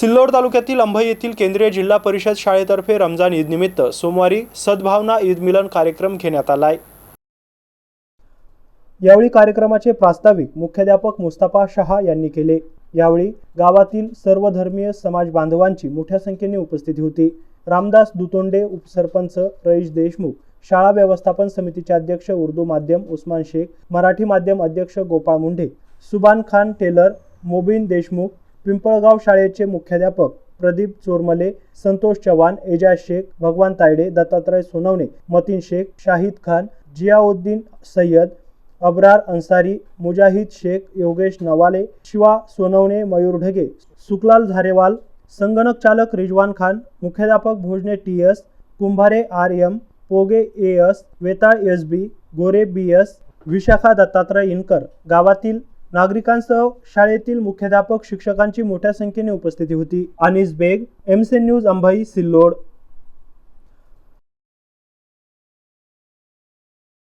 सिल्लोड तालुक्यातील अंभई येथील केंद्रीय जिल्हा परिषद शाळेतर्फे रमजान ईद निमित्त सोमवारी सद्भावना ईद मिलन कार्यक्रम घेण्यात आलाय। यावेळी कार्यक्रमाचे प्रास्ताविक मुख्याध्यापक मुस्तफा शाह यांनी केले। यावेळी गावातील सर्व धर्मीय समाज बांधवांची मोठ्या संख्येने उपस्थिती होती। रामदास दुतोंडे, उपसरपंच रईस देशमुख, शाळा व्यवस्थापन समितीचे अध्यक्ष उर्दू माध्यम उस्मान शेख, मराठी माध्यम अध्यक्ष गोपाळ मुंढे, सुबान खान टेलर, मोबिन देशमुख, पिंपळगाव शाळेचे मुख्याध्यापक प्रदीप चोरमले, संतोष चव्हाण, एजाज शेख, भगवान तायडे, दत्तात्रय सोनवणे, मतीन शेख, शाहिद खान, जियाउद्दीन सय्यद, अब्रार अन्सारी, मुजाहिद शेख, योगेश नवाले, शिवा सोनवणे, मयूर ढगे, सुखलाल झारेवाल, संगणक चालक रिजवान खान, मुख्याध्यापक Bhojane TS, Kumbhare RM, पोगे AS, वेताळ SB, गोरे BS, विशाखा दत्तात्रय इनकर, गावातील नागरिकांसह शाळेतील मुख्याध्यापक शिक्षकांची मोठ्या संख्येने उपस्थिती होती। अनीस बेग, MCN न्यूज अंभई, सिल्लोड।